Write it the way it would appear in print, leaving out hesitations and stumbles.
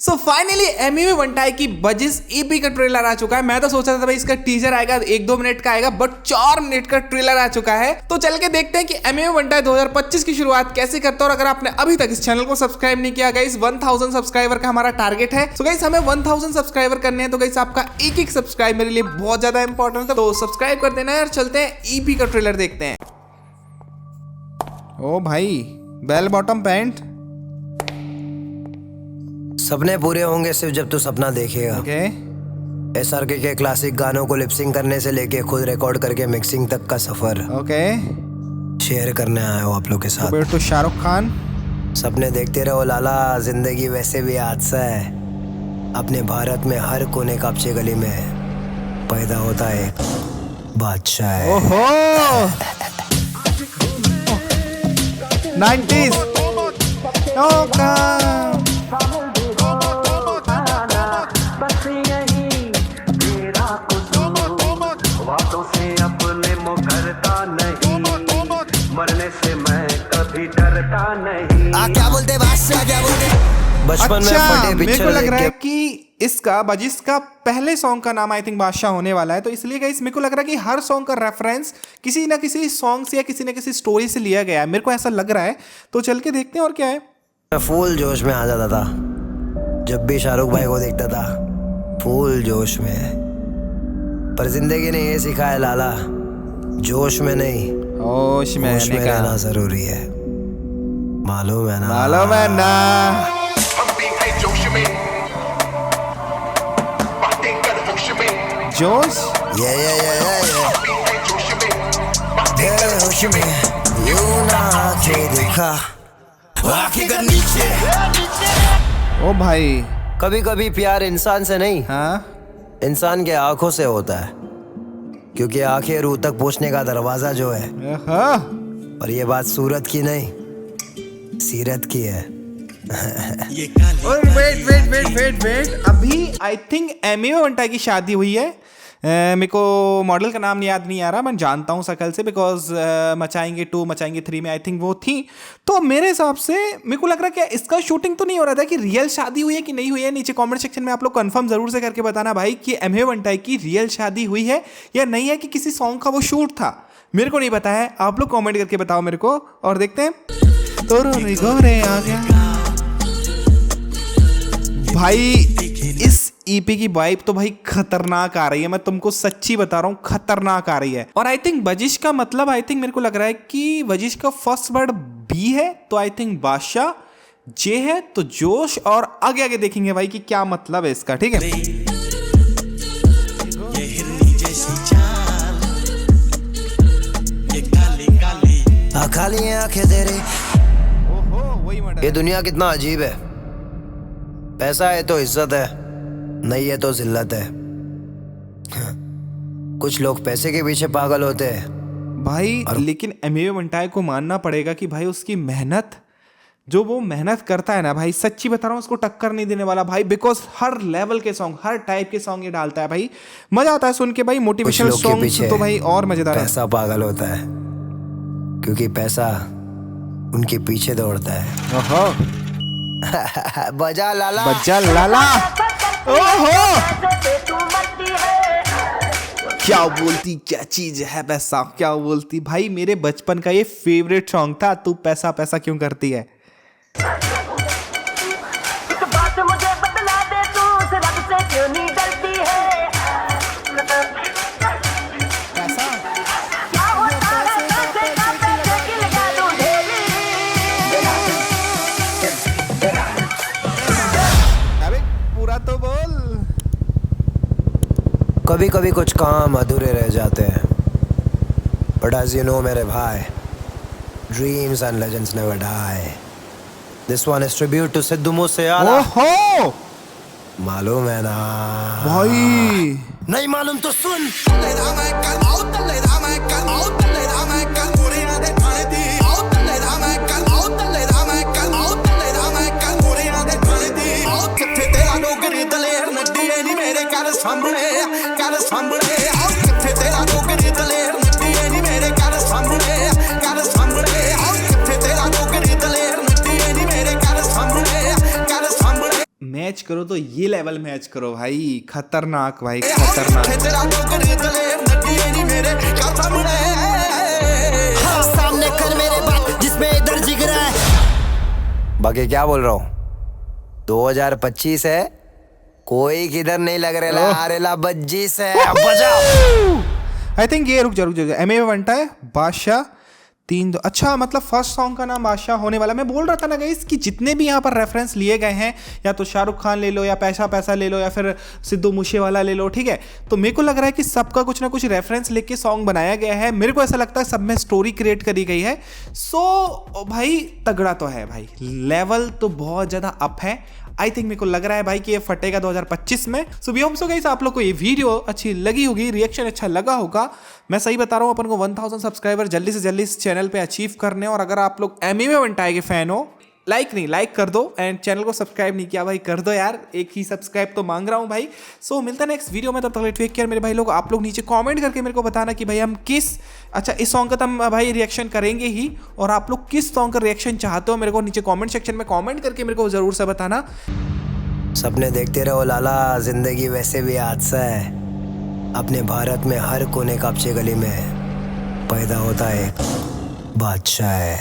So finally MMA बंटाई की बजिस EP का trailer आ चुका है। मैं तो सोच रहा था भाई इसका टीजर आएगा 1-2 मिनट का आएगा, बट 4 मिनट का ट्रेलर आ चुका है। तो चल के देखते हैं कि एमएमए बंटाई 2025 की शुरुआत कैसे करता है। और अगर आपने अभी तक इस चैनल को सब्सक्राइब नहीं किया गाइस, 1000 सब्सक्राइबर का हमारा टारगेट है। सो गाइस हमें 1000 सब्सक्राइबर करने हैं, तो गाइस आपका एक सब्सक्राइब मेरे लिए बहुत ज्यादा इंपॉर्टेंट है, तो सब्सक्राइब कर देना यार। चलते हैं ईपी का ट्रेलर देखते हैं। ओ भाई बेल बॉटम पैंट, सपने पूरे होंगे सिर्फ जब तू सपना देखेगा। ओके एसआरके के क्लासिक गानों को लिपसिंग करने से लेके खुद रिकॉर्ड करके मिक्सिंग तक का सफर ओके शेयर करने आया हूँ आप लोग के साथ। तो शाहरुख खान, सपने देखते रहो लाला, जिंदगी वैसे भी हादसा है। अपने भारत में हर कोने कापचे गली में पैदा होता है एक बादशाह है। ओहो 90s मरने से मैं कभी डरता नहीं। क्या बोलते बादशाह, क्या बोलते? बचपन में फटे मेरे पिक्चर को लग रहा है देख कि इसका बजिस का पहले सॉन्ग का नाम आई थिंक बादशाह होने वाला है। तो इसलिए गाइस मेरे को लग रहा है कि हर सॉन्ग का रेफरेंस किसी ना किसी सॉन्ग से या किसी ना किसी स्टोरी से लिया गया है, मेरे को ऐसा लग रहा है। तो चल के देखते हैं और क्या है। मैं फुल जोश में आ जाता था जब भी शाहरुख भाई को देखता था, फुल जोश में। पर जिंदगी ने ये सिखाया लाला, जोश में नहीं होश में रहना जरूरी है। मालूम है ना, मालूम है ना। जोश होश में यूं ना आंखें दिखा, आंखें कर नीचे। ओ भाई कभी कभी प्यार इंसान से नहीं, हाँ इंसान के आंखों से होता है, क्योंकि आंखें रूह तक पहुंचने का दरवाजा जो है। और ये बात सूरत की नहीं, सीरत की है। और वेट अभी आई थिंक एमएमए बंटाई की शादी हुई है। मेरे को मॉडल का नाम याद नहीं आ रहा, मैं जानता हूँ शकल से, बिकॉज मचाएंगे 2 मचाएंगे 3 में आई थिंक वो थी। तो मेरे हिसाब से मेरे को लग रहा है कि इसका शूटिंग तो नहीं हो रहा था कि रियल शादी हुई है कि नहीं हुई है। नीचे कमेंट सेक्शन में आप लोग कंफर्म जरूर से करके बताना भाई कि एमएमए बंटाई की रियल शादी हुई है या नहीं है, कि किसी सॉन्ग का वो शूट था। मेरे को नहीं पता है, आप लोग कॉमेंट करके बताओ मेरे को। और देखते हैं तो गोरे आ गया भाई। इस ईपी की वाइब तो भाई खतरनाक आ रही है, मैं तुमको सच्ची बता रहा हूँ, खतरनाक आ रही है। और आई थिंक बजिश का मतलब आई थिंक मेरे को लग रहा है कि बजिश का फर्स्ट वर्ड बी है, तो आई थिंक बादशाह, जे है तो जोश, और आगे आगे देखेंगे भाई कि क्या मतलब है इसका। ठीक है खाली आंखें तेरी, वही ये दुनिया कितना अजीब है। पैसा है तो इज्जत है, नहीं है तो जिल्लत है। कुछ लोग पैसे के पीछे पागल होते हैं भाई, लेकिन एमएमए बंटाई को मानना पड़ेगा कि भाई उसकी मेहनत, जो वो मेहनत करता है ना भाई, सच्ची बता रहा हूँ उसको टक्कर नहीं देने वाला भाई। बिकॉज हर लेवल के सॉन्ग, हर टाइप के सॉन्ग ये डालता है भाई, मजा आता है सुन के भाई। मोटिवेशनल सॉन्ग तो भाई और मजेदार है। पैसा पागल होता है क्योंकि पैसा उनके पीछे दौड़ता है। ओहो बजा लाला, बजा लाला। ओहो क्या बोलती, क्या चीज है पैसा, क्या बोलती भाई। मेरे बचपन का ये फेवरेट सॉन्ग था, तू पैसा पैसा क्यों करती है। एक बात मुझे बतला दे, तू उस रब से क्यों नहीं डरती है? पैसा क्या होता है पैसे का, पैसे की लगा दूं ढेरी। अबे पूरा तो बोल। कभी कभी कुछ काम अधूरे रह जाते हैं, बट एज यू नो मेरे भाई, dreams and legends never die. This one is tribute to Sidhu Moosewala. ओहो मालूम है ना भाई, नहीं मालूम तो सुन। मैच करो तो ये लेवल मैच करो भाई, खतरनाक भाई, खतरनाक। सामने कर मेरे बात जिसमें इधर जिगरा है। बाकी क्या बोल रहा हूँ, 2025 है, कोई किधर नहीं लग रहा बज्जी से बजाओ। आई थिंक ये रुक जा एमए में बनता है बादशाह 3-2। अच्छा, मतलब फर्स्ट सॉन्ग का नाम बादशाह होने वाला। मैं बोल रहा था ना गाइस कि जितने भी यहाँ पर रेफरेंस लिए गए हैं, या तो शाहरुख खान ले लो, या पैसा पैसा ले लो, या फिर सिद्धू मूसेवाला ले लो, ठीक है, तो मेरे को लग रहा है कि सबका कुछ ना कुछ रेफरेंस लेके सॉन्ग बनाया गया है। मेरे को ऐसा लगता है सब में स्टोरी क्रिएट करी गई है। सो भाई तगड़ा तो है भाई, लेवल तो बहुत ज़्यादा अप है। आई थिंक मेरे को लग रहा है भाई कि ये फटेगा 2025 में। So we hope so guys आप लोग को ये वीडियो अच्छी लगी होगी, रिएक्शन अच्छा लगा होगा। मैं सही बता रहा हूँ, अपन को 1000 सब्सक्राइबर जल्दी से जल्दी इस चैनल पे अचीव करने। और अगर आप लोग एमी में बनटाई के फैन हो, लाइक कर दो, एंड चैनल को सब्सक्राइब नहीं किया भाई कर दो यार, एक ही सब्सक्राइब तो मांग रहा हूँ भाई। सो मिलता है नेक्स्ट वीडियो में, तब तक टेक केयर मेरे भाई लोग। आप लोग नीचे कमेंट करके मेरे को बताना कि भाई हम इस सॉन्ग का तो हम भाई रिएक्शन करेंगे ही, और आप लोग किस सॉन्ग का रिएक्शन चाहते हो मेरे को नीचे कमेंट सेक्शन में कमेंट करके मेरे को जरूर से बताना। सपने देखते रहो लाला, जिंदगी वैसे भी हादसा है। अपने भारत में हर कोने कापचे गली में पैदा होता है एक बादशाह है।